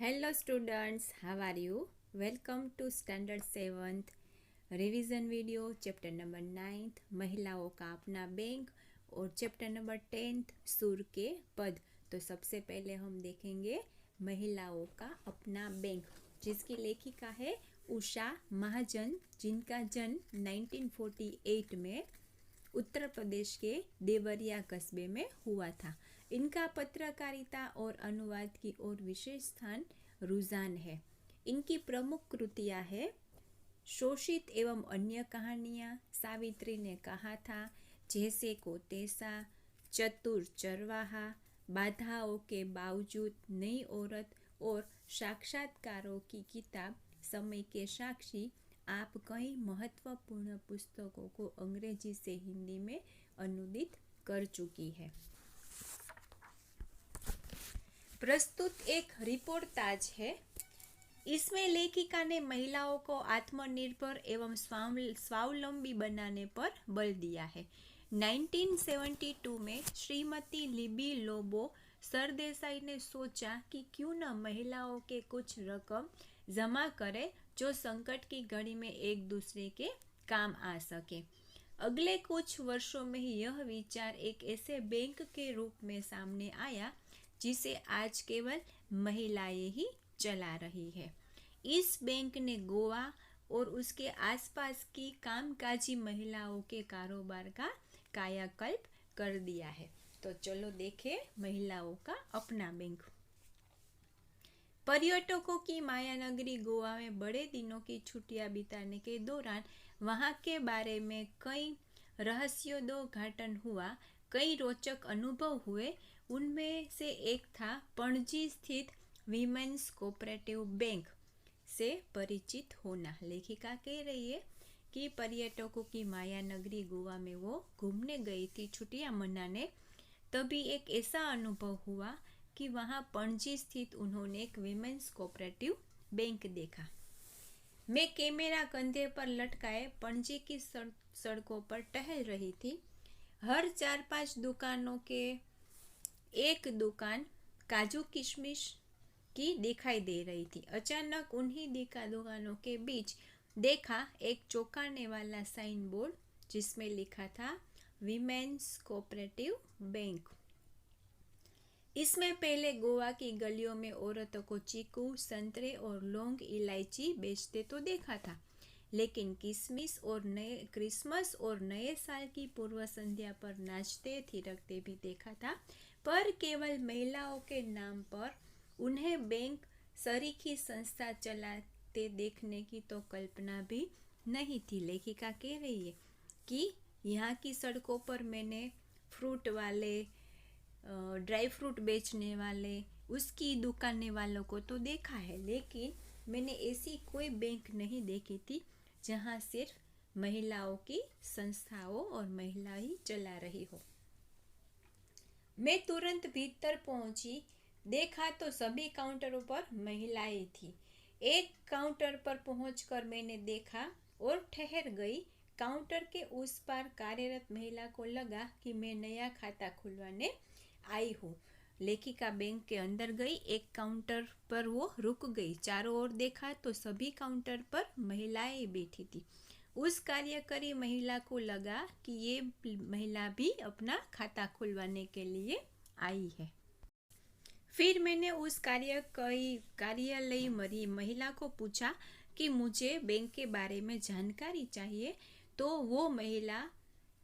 Hello students, how are you? Welcome to Standard 7th revision video chapter number 9th महिलाओं का अपना bank और chapter number 10th सुर के पद। तो सबसे पहले हम देखेंगे महिलाओं का अपना बैंक, जिसकी लेखिका है उषा महाजन, जिनका जन्म 1948 में उत्तर प्रदेश के देवरिया कस्बे में हुआ था। इनका पत्रकारिता और अनुवाद की ओर विशेष स्थान रुझान है। इनकी प्रमुख कृतियां है शोषित एवं अन्य कहानियाँ, सावित्री ने कहा था, जैसे को तैसा, चतुर चरवाहा, बाधाओं के बावजूद, नई औरत और साक्षात्कारों की किताब समय के साक्षी। आप कई महत्वपूर्ण पुस्तकों को अंग्रेजी से हिंदी में अनुदित कर चुकी है। प्रस्तुत एक रिपोर्टाज है। इसमें लेखिका ने महिलाओं को आत्मनिर्भर एवं स्वावलंबी बनाने पर बल दिया है। 1972 में श्रीमती लिबी लोबो सरदेसाई ने सोचा कि क्यों न महिलाओं के कुछ रकम जमा करे जो संकट की घड़ी में एक दूसरे के काम आ सके। अगले कुछ वर्षों में ही यह विचार एक ऐसे बैंक के रूप में सामने आया जिसे आज केवल महिलाएं ही चला रही है। इस बैंक ने गोवा और उसके आसपास की कामकाजी महिलाओं के कारोबार का कायाकल्प कर दिया है। तो चलो देखें महिलाओं का अपना बैंक। पर्यटकों की माया नगरी गोवा में बड़े दिनों की छुट्टियां बिताने के दौरान वहां के बारे में कई रहस्योद्घाटन हुआ, कई रोचक अनुभव हुए। उनमें से एक था पणजी स्थित वीमेंस कोऑपरेटिव बैंक से परिचित होना। लेखिका कह रही है कि पर्यटकों की माया नगरी गोवा में वो घूमने गई थी छुट्टियां मनाने, तभी एक ऐसा अनुभव हुआ कि वहाँ पणजी स्थित उन्होंने एक वीमेंस कोऑपरेटिव बैंक देखा। मैं कैमरा कंधे पर लटकाए पणजी की सड़कों पर टहल रही थी। हर 4-5 दुकानों के एक दुकान काजू किशमिश की दिखाई दे रही थी। अचानक उन्हीं दुकानों के बीच देखा एक चौंकाने वाला साइन बोर्ड, जिसमें लिखा था वीमेंस कोऑपरेटिव बैंक। इसमें पहले गोवा की गलियों में औरतों को चीकू, संतरे और लौंग इलायची बेचते तो देखा था, लेकिन क्रिसमस और नए साल की पूर्व संध्या पर नाचते थिरकते भी देखा था, पर केवल महिलाओं के नाम पर उन्हें बैंक सरीखी संस्था चलाते देखने की तो कल्पना भी नहीं थी। लेखिका कह रही है कि यहाँ की सड़कों पर मैंने फ्रूट वाले, ड्राई फ्रूट बेचने वाले, उसकी दुकानें वालों को तो देखा है, लेकिन मैंने ऐसी कोई बैंक नहीं देखी थी जहाँ सिर्फ महिलाओं की संस्थाओं और महिला ही चला रही हो। मैं तुरंत भीतर पहुंची। देखा तो सभी काउंटरों पर महिलाएं थी। एक काउंटर पर पहुंचकर मैंने देखा और ठहर गई। काउंटर के उस पार कार्यरत महिला को लगा कि मैं नया खाता खुलवाने आई हूँ। लेखिका बैंक के अंदर गई। एक काउंटर पर वो रुक गई। चारों ओर देखा तो सभी काउंटर पर महिलाएं बैठी थी। उस कार्यकरी महिला को लगा कि ये महिला भी अपना खाता खुलवाने के लिए आई है। फिर मैंने उस कार्यालयी महिला को पूछा कि मुझे बैंक के बारे में जानकारी चाहिए, तो वो महिला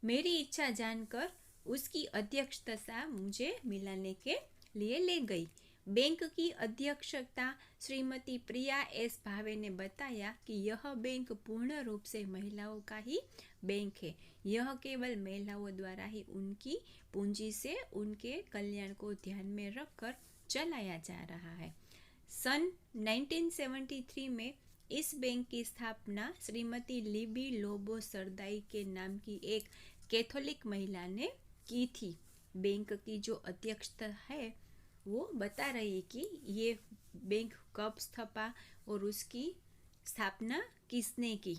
मेरी इच्छा जानकर उसकी अध्यक्षता मुझे मिलाने के लिए ले गई। बैंक की अध्यक्षता श्रीमती प्रिया एस भावे ने बताया कि यह बैंक पूर्ण रूप से महिलाओं का ही बैंक है। यह केवल महिलाओं द्वारा ही उनकी पूंजी से उनके कल्याण को ध्यान में रखकर चलाया जा रहा है। सन 1973 में इस बैंक की स्थापना श्रीमती लिबी लोबो सरदाई के नाम की एक कैथोलिक महिला ने की थी। बैंक की जो अध्यक्षता है वो बता रही कि ये बैंक कब स्थापा और उसकी स्थापना किसने की।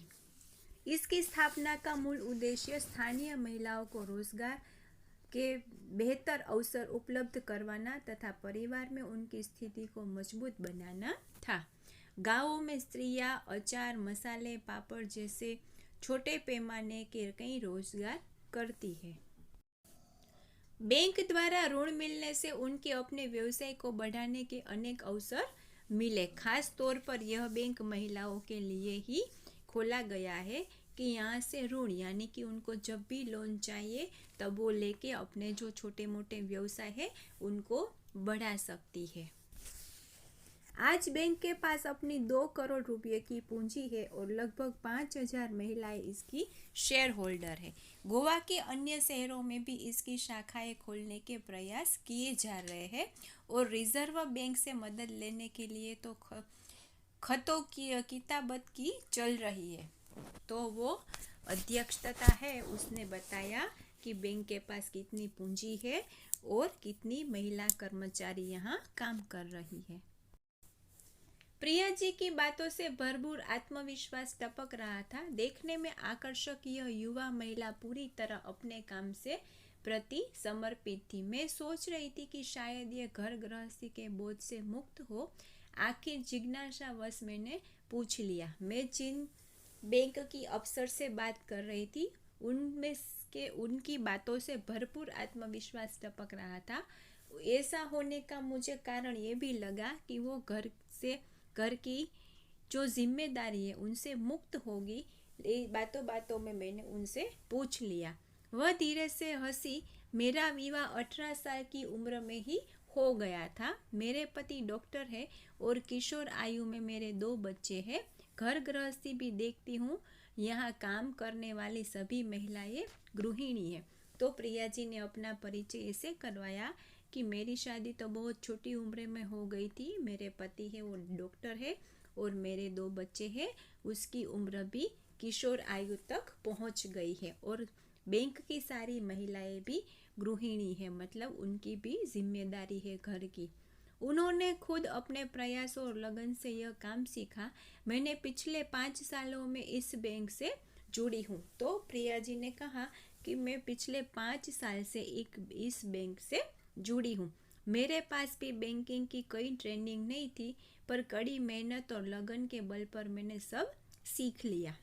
इसकी स्थापना का मूल उद्देश्य स्थानीय महिलाओं को रोजगार के बेहतर अवसर उपलब्ध करवाना तथा परिवार में उनकी स्थिति को मजबूत बनाना था। गांवों में स्त्रियां अचार, मसाले, पापड़ जैसे छोटे पैमाने के कई रोजगार करती है। बैंक द्वारा ऋण मिलने से उनके अपने व्यवसाय को बढ़ाने के अनेक अवसर मिले। खास तौर पर यह बैंक महिलाओं के लिए ही खोला गया है कि यहाँ से ऋण यानी कि उनको जब भी लोन चाहिए तब वो लेके अपने जो छोटे मोटे व्यवसाय है उनको बढ़ा सकती है। आज बैंक के पास अपनी 2 करोड़ रुपए की पूंजी है और लगभग 5,000 महिलाएं इसकी शेयर होल्डर है। गोवा के अन्य शहरों में भी इसकी शाखाएं खोलने के प्रयास किए जा रहे हैं और रिजर्व बैंक से मदद लेने के लिए तो खतों की किताबत की चल रही है। तो वो अध्यक्षता है, उसने बताया कि बैंक के पास कितनी पूंजी है और कितनी महिला कर्मचारी यहाँ काम कर रही है। प्रिया जी की बातों से भरपूर आत्मविश्वास टपक रहा था। देखने में आकर्षक यह युवा महिला पूरी तरह अपने काम से प्रति समर्पित थी। मैं सोच रही थी कि शायद ये घर गृहस्थी के बोझ से मुक्त हो। आखिर जिज्ञासावश मैंने पूछ लिया। मैं जिन बैंक की अफसर से बात कर रही थी उनमें के उनकी बातों से भरपूर आत्मविश्वास टपक रहा था। ऐसा होने का मुझे कारण ये भी लगा कि वो घर की जो जिम्मेदारी है उनसे मुक्त होगी। बातों बातों में मैंने उनसे पूछ लिया। वह धीरे से हंसी। मेरा विवाह 18 साल की उम्र में ही हो गया था। मेरे पति डॉक्टर है और किशोर आयु में मेरे 2 बच्चे हैं। घर गृहस्थी भी देखती हूँ। यहाँ काम करने वाली सभी महिलाएं गृहिणी हैं। तो प्रिया जी ने अपना परिचय ऐसे करवाया कि मेरी शादी तो बहुत छोटी उम्र में हो गई थी। मेरे पति है वो डॉक्टर है और मेरे 2 बच्चे हैं। उसकी उम्र भी किशोर आयु तक पहुंच गई है और बैंक की सारी महिलाएं भी गृहिणी है, मतलब उनकी भी जिम्मेदारी है घर की। उन्होंने खुद अपने प्रयासों और लगन से यह काम सीखा। मैंने पिछले 5 सालों में इस बैंक से जुड़ी हूँ। तो प्रिया जी ने कहा कि मैं पिछले 5 साल से इस बैंक से जुड़ी हूँ। मेरे पास भी बैंकिंग की कोई ट्रेनिंग नहीं थी, पर कड़ी मेहनत और लगन के बल पर मैंने सब सीख लिया।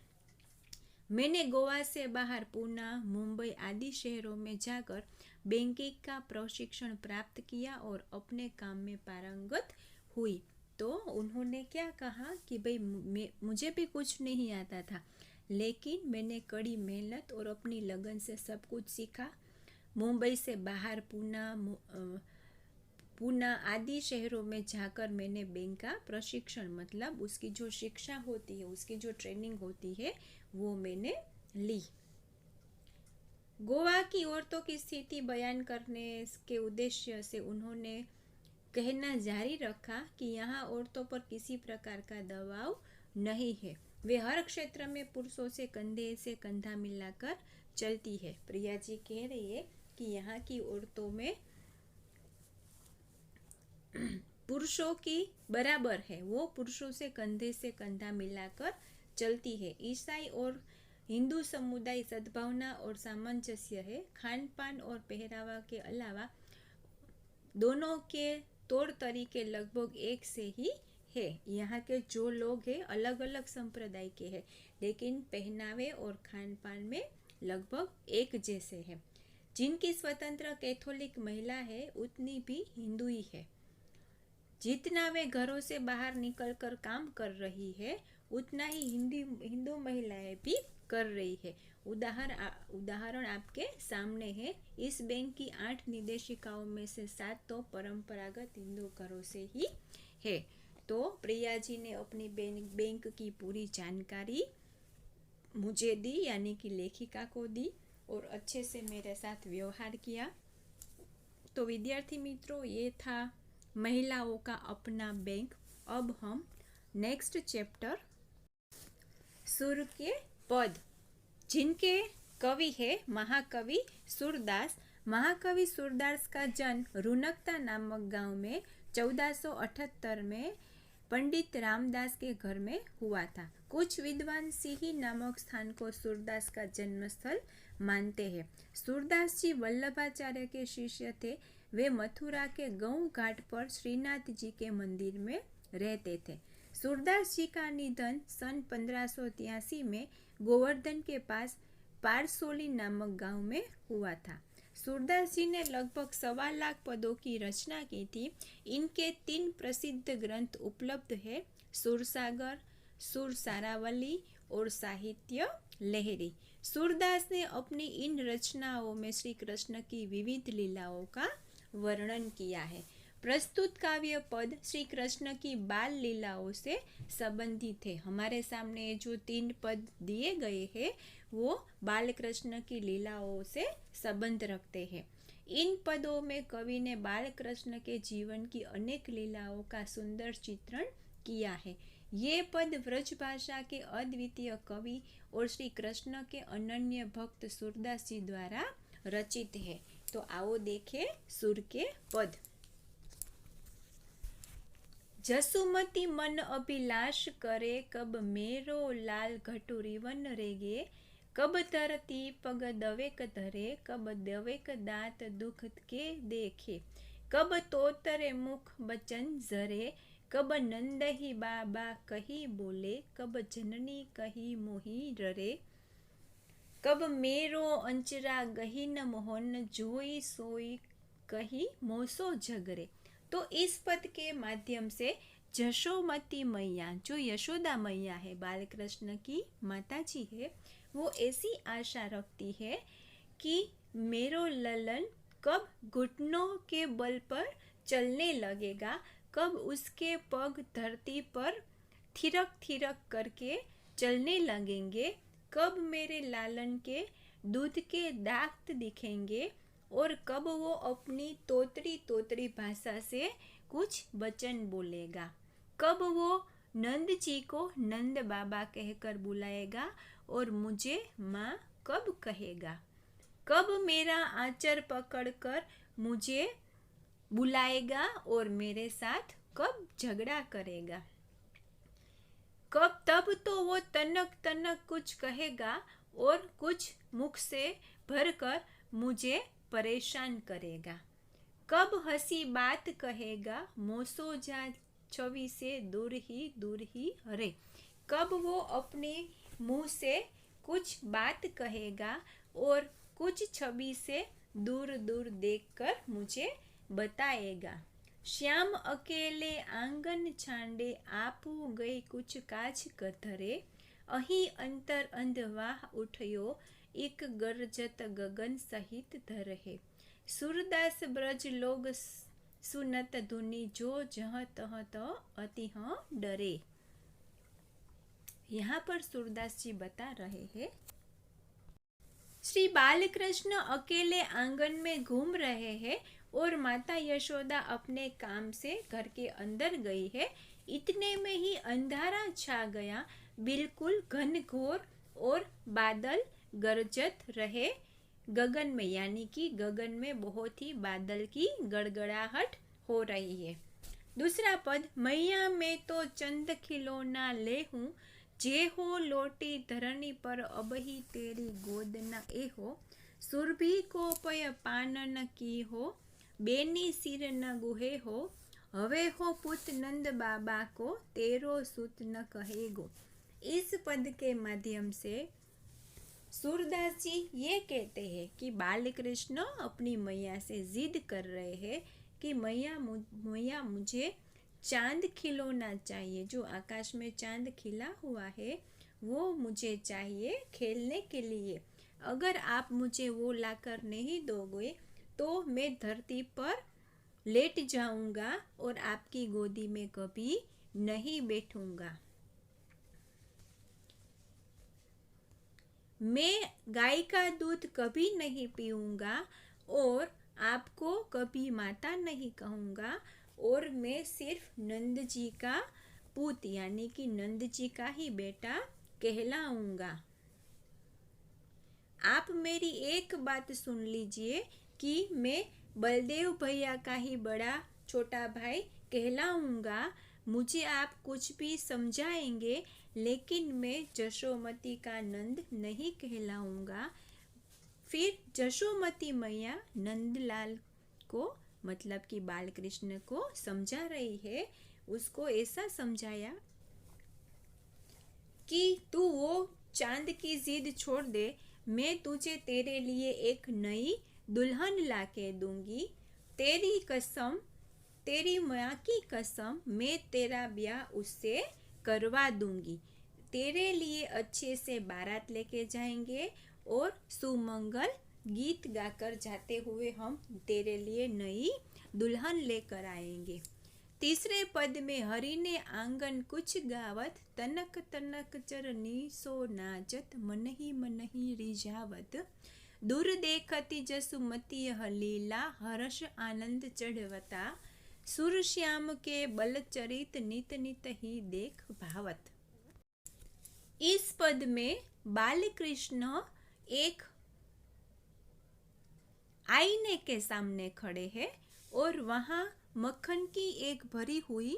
मैंने गोवा से बाहर पूना, मुंबई आदि शहरों में जाकर बैंकिंग का प्रशिक्षण प्राप्त किया और अपने काम में पारंगत हुई। तो उन्होंने क्या कहा कि भाई मुझे भी कुछ नहीं आता था, लेकिन मैंने कड़ी मेहनत और अपनी लगन से सब कुछ सीखा। मुंबई से बाहर पूना आदि शहरों में जाकर मैंने बैंक का प्रशिक्षण, मतलब उसकी जो शिक्षा होती है, उसकी जो ट्रेनिंग होती है वो मैंने ली। गोवा की औरतों की स्थिति बयान करने के उद्देश्य से उन्होंने कहना जारी रखा कि यहाँ औरतों पर किसी प्रकार का दबाव नहीं है। वे हर क्षेत्र में पुरुषों से कंधा मिलाकर चलती है। प्रिया जी कह रही है कि यहाँ की औरतों में पुरुषों की बराबर है, वो पुरुषों से कंधा मिलाकर चलती है। ईसाई और हिंदू समुदाय सद्भावना और सामंजस्य है। खान पान और पहरावा के अलावा दोनों के तौर तरीके लगभग एक से ही है। यहाँ के जो लोग हैं अलग अलग संप्रदाय के हैं, लेकिन पहनावे और खान पान में लगभग एक जैसे हैं। जिनकी स्वतंत्र कैथोलिक महिला है उतनी भी हिंदू ही है। जितना वे घरों से बाहर निकलकर काम कर रही है उतना ही हिंदू महिलाएं भी कर रही है। उदाहरण आपके सामने है। इस बैंक की 8 निर्देशिकाओं में से 7 तो परंपरागत हिंदू घरों से ही है। तो प्रिया जी ने अपनी बैंक की पूरी जानकारी मुझे दी, यानी कि लेखिका को दी, और अच्छे से मेरे साथ व्यवहार किया। तो विद्यार्थी मित्रों, ये था महिलाओं का अपना बैंक। अब हम नेक्स्ट चैप्टर सुर के पद, जिनके कवि है महाकवि सूरदास। महाकवि सूरदास का जन्म रुनकता नामक गांव में 1478 में पंडित रामदास के घर में हुआ था। कुछ विद्वान सिही नामक स्थान को सूरदास का जन्म स्थल मानते हैं। सूरदास जी वल्लभाचार्य के शिष्य थे। वे मथुरा के गऊ घाट पर श्रीनाथ जी के मंदिर में रहते थे। सूरदास जी का निधन सन 1583 में गोवर्धन के पास पारसोली नामक गांव में हुआ था। सूरदास जी ने लगभग 1.25 लाख पदों की रचना की थी। इनके 3 प्रसिद्ध ग्रंथ उपलब्ध है, सुरसागर, सुरसारावली और साहित्य लहरी। सूरदास ने अपनी इन रचनाओं में श्री कृष्ण की विविध लीलाओं का वर्णन किया है। प्रस्तुत काव्य पद श्री कृष्ण की बाल लीलाओं से संबंधित है। हमारे सामने जो 3 पद दिए गए हैं वो बाल कृष्ण की लीलाओं से संबंध रखते हैं। इन पदों में कवि ने बाल कृष्ण के जीवन की अनेक लीलाओं का सुंदर चित्रण किया है। ये पद व्रज भाषा के अद्वितीय कवि और श्री कृष्ण के अनन्य भक्त सूरदास जी द्वारा रचित है। तो आओ देखें सुर के पद। जसुमती मन अभिलाष करे, कब मेरो लाल घटुरी वन रेगे। कब धरती पग दवेक धरे, कब दवेक दांत दुख के देखे। कब तोतरे मुख बचन झरे, कब नंद ही बाबा कही बोले। कब जननी कही मोही ररे, कब मेरो अंचरा गहीन मोहन। जोई सोई कही मोसो झगरे। तो इस पद के माध्यम से जशोमती मैया, जो यशोदा मैया है, बाल कृष्ण की माता जी है, वो ऐसी आशा रखती है कि मेरो ललन कब घुटनों के बल पर चलने लगेगा, कब उसके पग धरती पर थिरक थिरक करके चलने लगेंगे, कब मेरे लालन के दूध के दांत दिखेंगे और कब वो अपनी तोतरी भाषा से कुछ वचन बोलेगा, कब वो नंद जी को नंद बाबा कहकर बुलाएगा और मुझे माँ कब कहेगा, कब मेरा आंचर पकड़कर मुझे बुलाएगा और मेरे साथ कब झगड़ा करेगा। कब तब तो वो तनक तनक कुछ कहेगा और कुछ मुख से भरकर मुझे परेशान करेगा। कब हंसी बात कहेगा, मोसो जा छवि से दूर ही हरे। कब वो अपने मुंह से कुछ बात कहेगा और कुछ छवि से दूर दूर देखकर मुझे बताएगा। श्याम अकेले आंगन छांडे, आपू गई कुछ काज कथरे। अही अंतर अंधवाह उठयो, एक गरजत गगन सहित धरहे। सूरदास ब्रज लोग सुनत धुनि, जो जह तह अति डरे। यहाँ पर सूरदास जी बता रहे हैं, श्री बालकृष्ण अकेले आंगन में घूम रहे हैं और माता यशोदा अपने काम से घर के अंदर गई है। इतने में ही अंधारा छा गया, बिल्कुल घनघोर, और बादल गरजत रहे गगन में, यानी कि गगन में बहुत ही बादल की गड़गड़ाहट हो रही है। दूसरा पद, मैया में तो चंद खिलौना ले हूँ, जे हो लोटी धरणी पर अबही तेरी गोद न ए हो। सुरभि को पय पान न की हो, बेनी सिर न गुहे हो। हवे हो पुत नंद बाबा को, तेरो सुत न कहेगो। इस पद के माध्यम से सूरदास जी ये कहते हैं कि बाल कृष्ण अपनी मैया से जिद कर रहे हैं कि मैया मुझे चांद खिलौना चाहिए, जो आकाश में चांद खिला हुआ है वो मुझे चाहिए खेलने के लिए। अगर आप मुझे वो लाकर नहीं दोगे तो मैं धरती पर लेट जाऊंगा और आपकी गोदी में कभी नहीं बैठूंगा। मैं गाय का दूध कभी नहीं पीऊंगा और आपको कभी माता नहीं कहूँगा, और मैं सिर्फ नंद जी का पुत यानी कि नंद जी का ही बेटा कहलाऊंगा। आप मेरी एक बात सुन लीजिए कि मैं बलदेव भैया का ही बड़ा छोटा भाई कहलाऊंगा। मुझे आप कुछ भी समझाएंगे लेकिन मैं जशोमती का नंद नहीं कहलाऊंगा। फिर जशोमती मैया नंदलाल को, मतलब कि बाल कृष्ण को समझा रही है। उसको ऐसा समझाया कि तू वो चांद की जिद छोड़ दे, मैं तुझे तेरे लिए एक नई दुल्हन ला के दूंगी। तेरी कसम, तेरी माँ की कसम, मैं तेरा ब्याह उससे करवा दूंगी। तेरे लिए अच्छे से बारात लेके जाएंगे और सुमंगल गीत गाकर जाते हुए हम तेरे लिए नई दुल्हन लेकर आएंगे। तीसरे पद में हरि ने आंगन कुछ गावत, तनक तनक चरनी सो नाचत, मन ही रिझावत। दूर देखती जसुमती लीला, हर्ष आनंद चढ़वता। सुर श्याम के बल चरित, नित नित ही देख भावत। इस पद में बाल कृष्ण एक आईने के सामने खड़े हैं और वहां मक्खन की एक भरी हुई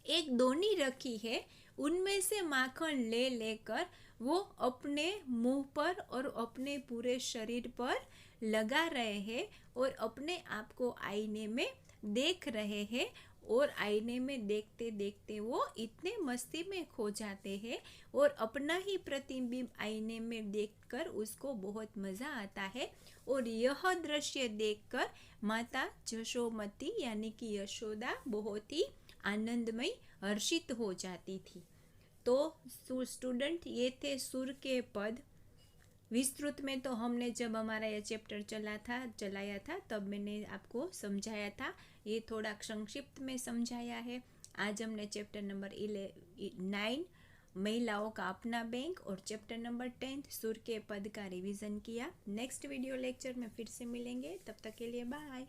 एक दोनी रखी है। उनमें से माखन ले लेकर वो अपने मुंह पर और अपने पूरे शरीर पर लगा रहे हैं और अपने आप को आईने में देख रहे हैं। और आईने में देखते देखते वो इतने मस्ती में खो जाते हैं और अपना ही प्रतिबिंब आईने में देखकर उसको बहुत मज़ा आता है। और यह दृश्य देखकर माता जशोमती यानी कि यशोदा बहुत ही आनंदमय हर्षित हो जाती थी। तो स्टूडेंट, ये थे सुर के पद। विस्तृत में तो हमने जब हमारा ये चैप्टर चलाया था तब मैंने आपको समझाया था। ये थोड़ा संक्षिप्त में समझाया है। आज हमने चैप्टर नंबर 9 महिलाओं का अपना बैंक और चैप्टर नंबर 10 सुर के पद का रिवीजन किया। नेक्स्ट वीडियो लेक्चर में फिर से मिलेंगे, तब तक के लिए बाय।